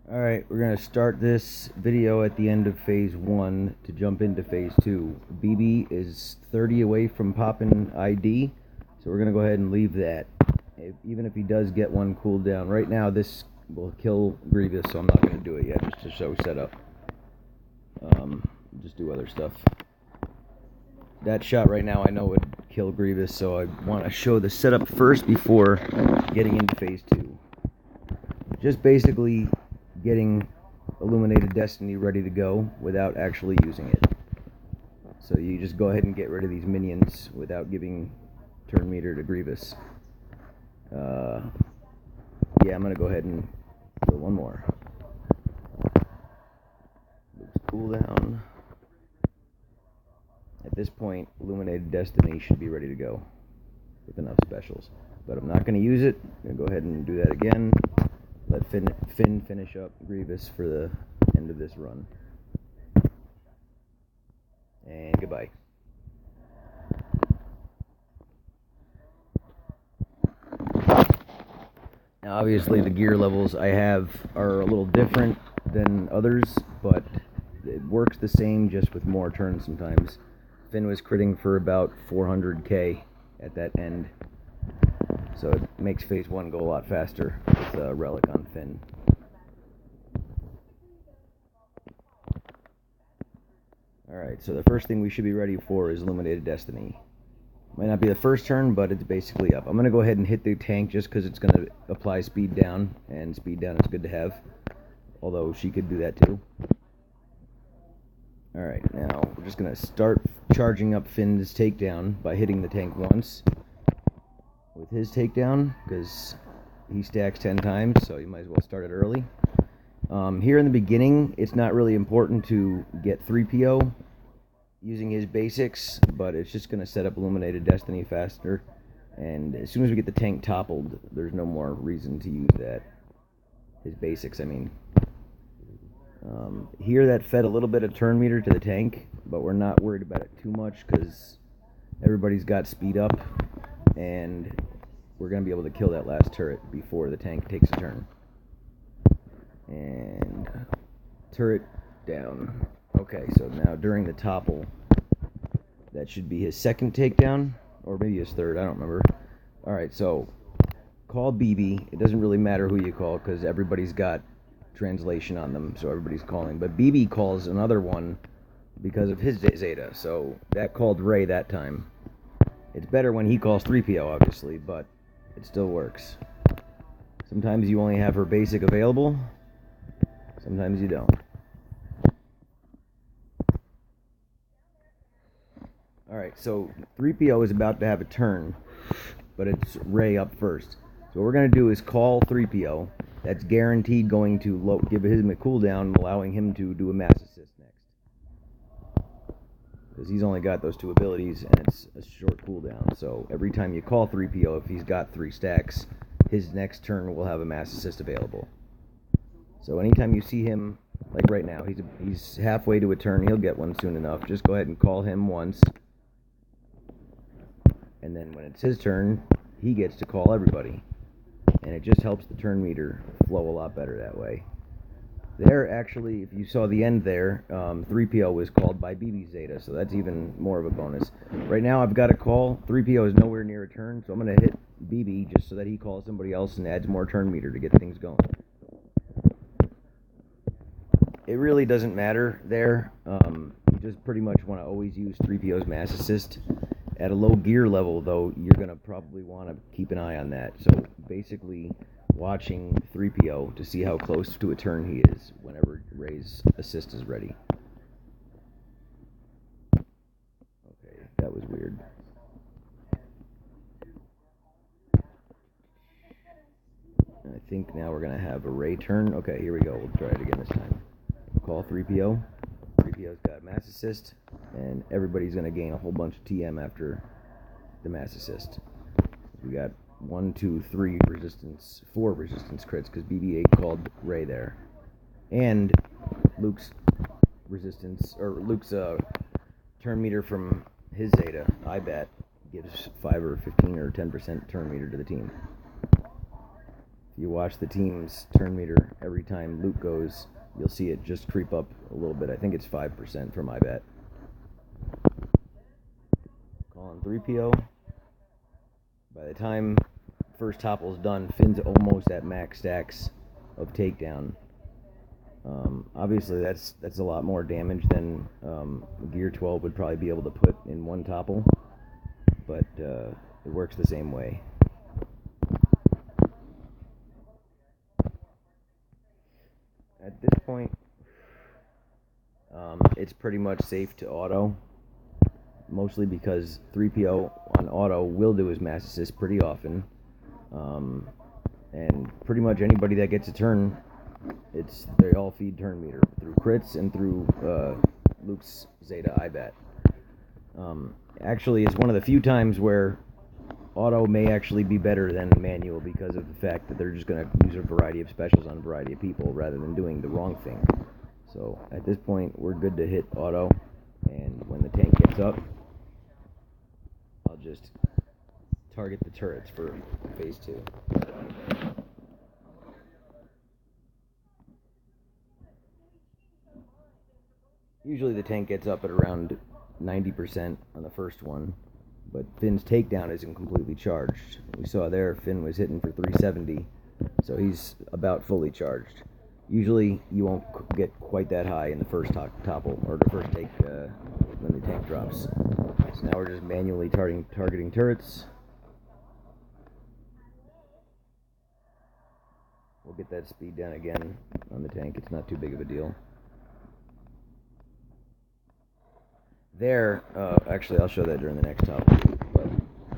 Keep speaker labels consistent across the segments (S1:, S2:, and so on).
S1: Alright, we're going to start this video at the end of phase 1 to jump into phase 2. BB is 30 away from popping ID, so we're going to go ahead and leave that. Even if he does get one cooldown. Right now this will kill Grievous, so I'm not going to do it yet, just to show setup. Just do other stuff. That shot right now I know would kill Grievous, so I want to show the setup first before getting into phase 2. Just basically getting Illuminated Destiny ready to go without actually using it. So you just go ahead and get rid of these minions without giving turn meter to Grievous. Yeah, I'm going to go ahead and do one more. Cooldown. At this point, Illuminated Destiny should be ready to go with enough specials. But I'm not going to use it. I'm going to go ahead and do that again. Let Finn finish up Grievous for the end of this run. And goodbye. Now obviously the gear levels I have are a little different than others, but it works the same, just with more turns sometimes. Finn was critting for about 400k at that end, so it makes phase 1 go a lot faster with Relic on Finn. Alright, so the first thing we should be ready for is Illuminated Destiny. Might not be the first turn, but it's basically up. I'm going to go ahead and hit the tank just because it's going to apply speed down, and speed down is good to have. Although she could do that too. Alright, now we're just going to start charging up Finn's takedown by hitting the tank once with his takedown, because he stacks 10 times, so you might as well start it early. Here in the beginning, it's not really important to get 3PO using his basics, but it's just going to set up Illuminated Destiny faster, and as soon as we get the tank toppled, there's no more reason to use that. His basics, I mean. Here that fed a little bit of turn meter to the tank, but we're not worried about it too much because everybody's got speed up, and we're going to be able to kill that last turret before the tank takes a turn. And turret down. Okay, so now during the topple, that should be his second takedown, or maybe his third, I don't remember. Alright, so call BB. It doesn't really matter who you call because everybody's got translation on them, so everybody's calling. But BB calls another one because of his Zeta, so that called Ray that time. It's better when he calls 3PO, obviously, but it still works. Sometimes you only have her basic available, sometimes you don't. Alright, so 3PO is about to have a turn, but it's Ray up first. So what we're going to do is call 3PO. That's guaranteed going to give him a cooldown, allowing him to do a mass assist next. Because he's only got those two abilities, and it's a short cooldown. So every time you call 3PO, if he's got 3 stacks, his next turn will have a mass assist available. So anytime you see him, like right now, he's halfway to a turn, he'll get one soon enough. Just go ahead and call him once. And then when it's his turn, he gets to call everybody. And it just helps the turn meter flow a lot better that way. There, actually, if you saw the end there, 3PO was called by BB Zeta, so that's even more of a bonus. Right now, I've got a call. 3PO is nowhere near a turn, so I'm going to hit BB just so that he calls somebody else and adds more turn meter to get things going. It really doesn't matter there. You just pretty much want to always use 3PO's mass assist. At a low gear level, though, you're going to probably want to keep an eye on that. So basically watching 3PO to see how close to a turn he is whenever Ray's assist is ready. Okay, that was weird. I think now we're going to have a Ray turn. Okay, here we go. We'll try it again this time. Call 3PO. 3PO's got mass assist, and everybody's going to gain a whole bunch of TM after the mass assist. We got 1, 2, 3 resistance, 4 resistance crits because BB-8 called Ray there, and Luke's resistance, or Luke's turn meter from his Zeta, I bet, gives 5 or 15 or 10% turn meter to the team. If you watch the team's turn meter, every time Luke goes, you'll see it just creep up a little bit. I think it's 5% for my bet. Calling 3PO. By the time first topple's done, Finn's almost at max stacks of takedown. Obviously, that's a lot more damage than Gear 12 would probably be able to put in one topple, but it works the same way. At this point, it's pretty much safe to auto, mostly because 3PO on auto will do his mass assist pretty often, and pretty much anybody that gets a turn, they all feed turn meter through crits and through Luke's Zeta IBAT. Actually, it's one of the few times where auto may actually be better than manual because of the fact that they're just going to use a variety of specials on a variety of people rather than doing the wrong thing. So at this point, we're good to hit auto, and when the tank gets up, I'll just target the turrets for phase 2. Usually the tank gets up at around 90% on the first one, but Finn's takedown isn't completely charged. We saw there Finn was hitting for 370, so he's about fully charged. Usually you won't get quite that high in the first topple, or the first take when the tank drops. So now we're just manually targeting turrets. We'll get that speed down again on the tank. It's not too big of a deal. There, actually, I'll show that during the next topple.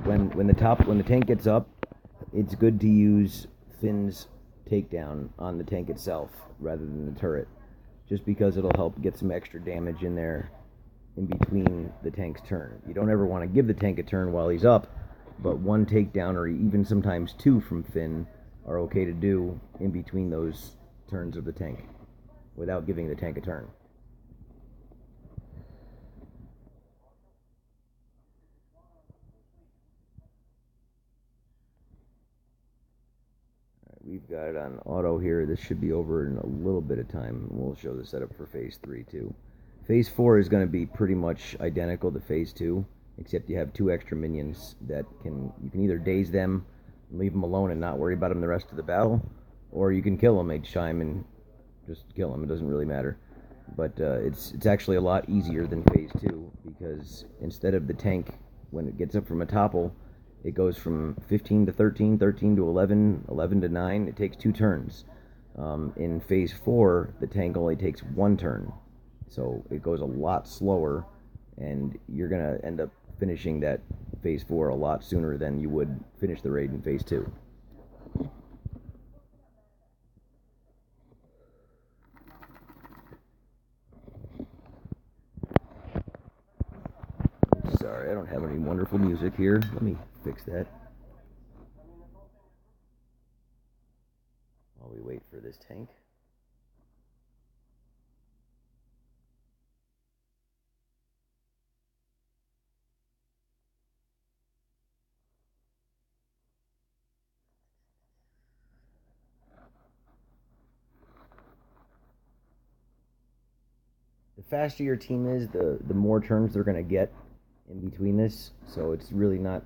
S1: But when the tank gets up, it's good to use Finn's takedown on the tank itself rather than the turret, just because it'll help get some extra damage in there in between the tank's turn. You don't ever want to give the tank a turn while he's up, but one takedown or even sometimes two from Finn are okay to do in between those turns of the tank without giving the tank a turn. We've got it on auto here. This should be over in a little bit of time. We'll show the setup for phase 3 too. Phase 4 is going to be pretty much identical to phase 2, except you have 2 extra minions that you can either daze them and leave them alone and not worry about them the rest of the battle, or you can kill them each time and just kill them. It doesn't really matter. But it's actually a lot easier than phase 2, because instead of the tank, when it gets up from a topple, it goes from 15 to 13, 13 to 11, 11 to 9. It takes 2 turns. In phase 4, the tank only takes 1 turn. So it goes a lot slower, and you're going to end up finishing that phase 4 a lot sooner than you would finish the raid in phase 2. Sorry, I don't have any wonderful music here. Let me fix that while we wait for this tank. The faster your team is, the more turns they're going to get in between this, so it's really not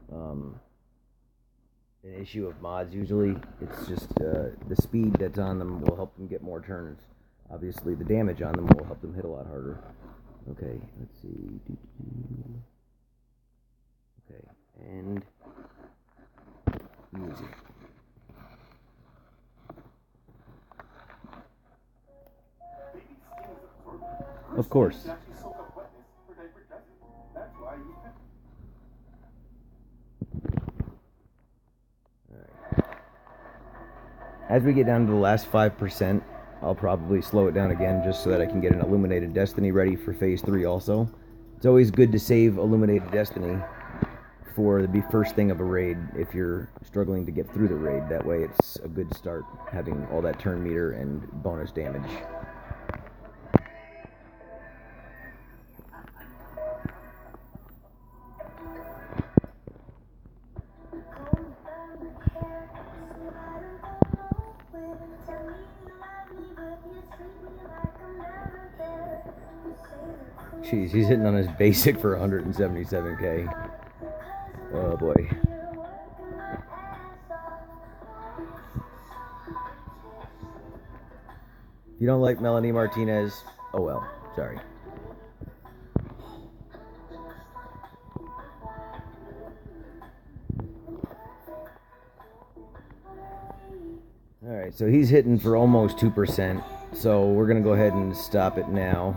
S1: an issue of mods usually. It's just the speed that's on them will help them get more turns. Obviously the damage on them will help them hit a lot harder. Okay, let's see. Okay, and music. Of course. As we get down to the last 5%, I'll probably slow it down again just so that I can get an Illuminated Destiny ready for phase 3 also. It's always good to save Illuminated Destiny for the first thing of a raid if you're struggling to get through the raid. That way it's a good start having all that turn meter and bonus damage. Jeez, he's hitting on his basic for 177k. Oh boy. If you don't like Melanie Martinez, oh well, sorry. Alright, so he's hitting for almost 2%, so we're going to go ahead and stop it now.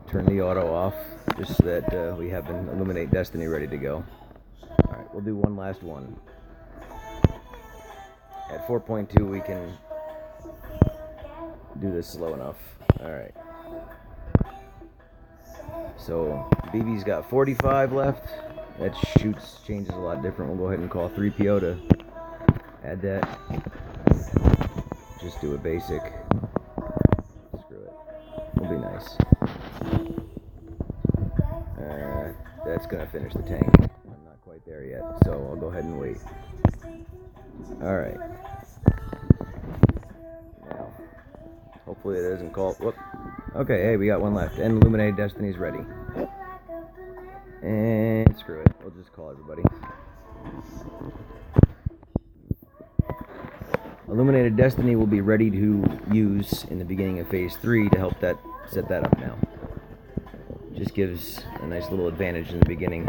S1: Turn the auto off, just so that we have an Illuminate Destiny ready to go. Alright, we'll do one last one. At 4.2 we can do this slow enough. Alright. So, BB's got 45 left. That changes a lot different. We'll go ahead and call 3PO to add that. Just do a basic. Screw it. It'll be nice. That's going to finish the tank. I'm not quite there yet, so I'll go ahead and wait. Alright. Now, hopefully it doesn't call. Whoop. Okay, hey, we got one left. And Illuminated Destiny's ready. And screw it. We'll just call everybody. Illuminated Destiny will be ready to use in the beginning of Phase 3 to help set that up now. Just gives a nice little advantage in the beginning.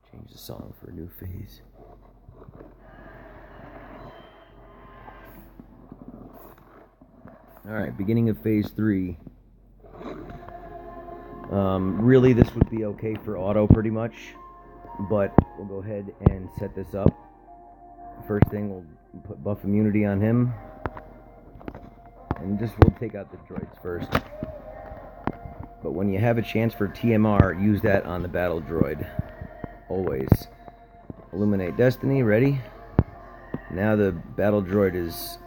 S1: Change the song for a new phase. Alright, beginning of Phase 3. Really, this would be okay for auto pretty much, but we'll go ahead and set this up. First thing, we'll put buff immunity on him, and we'll take out the droids first. But when you have a chance for TMR, use that on the battle droid. Always. Illuminate Destiny, ready? Now the battle droid is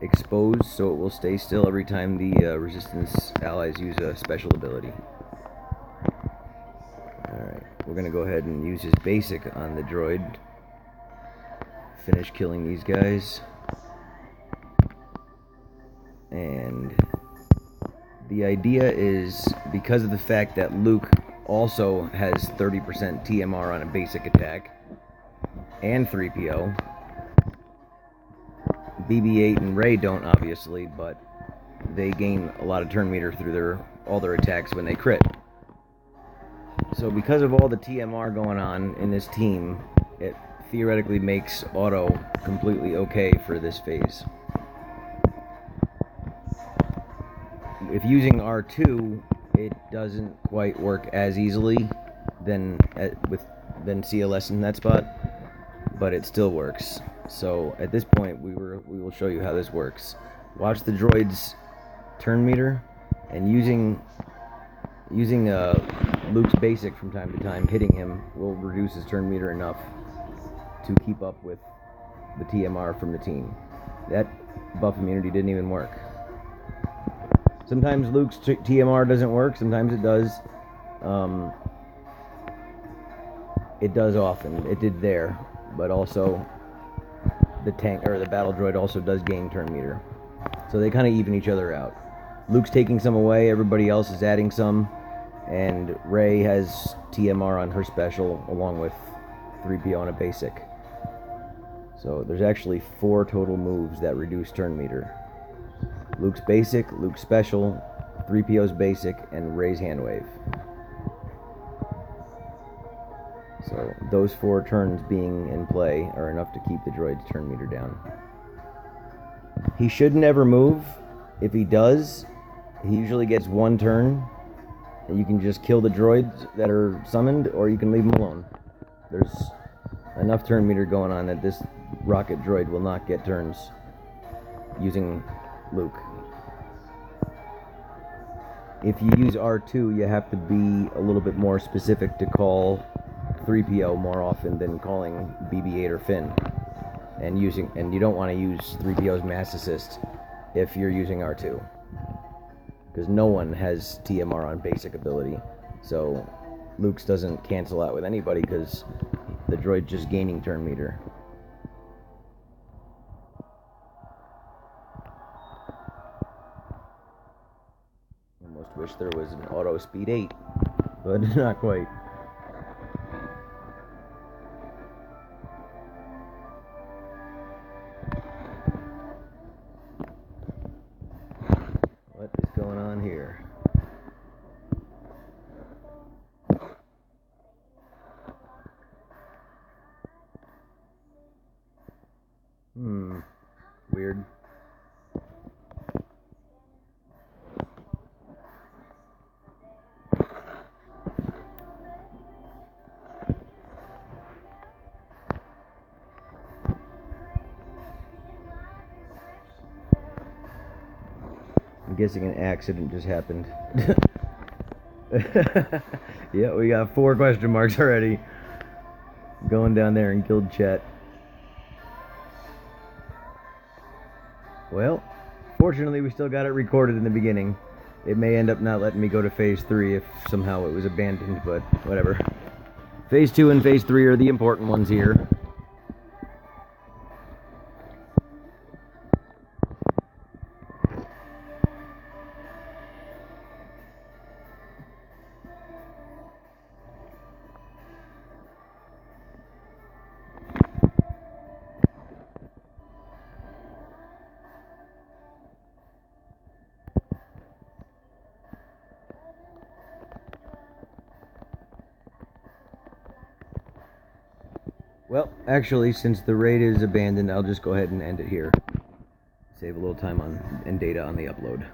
S1: exposed, so it will stay still every time the resistance allies use a special ability. Alright, we're going to go ahead and use his basic on the droid. Finish killing these guys. And the idea is, because of the fact that Luke also has 30% TMR on a basic attack, and 3PO, BB-8 and Rey don't, obviously, but they gain a lot of turn meter through all their attacks when they crit. So because of all the TMR going on in this team, it theoretically makes auto completely okay for this phase. If using R2, it doesn't quite work as easily than CLS in that spot, but it still works. So at this point, we will show you how this works. Watch the droid's turn meter, and using Luke's basic from time to time, hitting him will reduce his turn meter enough to keep up with the TMR from the team. That buff immunity didn't even work. Sometimes Luke's TMR doesn't work, sometimes it does. It does often. It did there, but also the tank or the battle droid also does gain turn meter. So they kind of even each other out. Luke's taking some away, everybody else is adding some, and Rey has TMR on her special along with 3PO on a basic. So there's actually 4 total moves that reduce turn meter. Luke's basic, Luke's special, 3PO's basic, and Rey's hand wave. So those 4 turns being in play are enough to keep the droid's turn meter down. He should never move. If he does, he usually gets 1 turn, and you can just kill the droids that are summoned, or you can leave them alone. There's enough turn meter going on that this rocket droid will not get turns using Luke. If you use R2, you have to be a little bit more specific to call 3PO more often than calling BB-8 or Finn. And you don't want to use 3PO's mass assist if you're using R2. because no one has TMR on basic ability. So Luke's doesn't cancel out with anybody because the droid's just gaining turn meter. Almost wish there was an auto speed 8, but not quite. What is going on here? Weird. I'm guessing an accident just happened. Yeah, we got 4 question marks already. Going down there in guild chat. Well, fortunately we still got it recorded in the beginning. It may end up not letting me go to phase 3 if somehow it was abandoned, but whatever. Phase 2 and phase 3 are the important ones here. Well, actually, since the raid is abandoned, I'll just go ahead and end it here. Save a little time and data on the upload.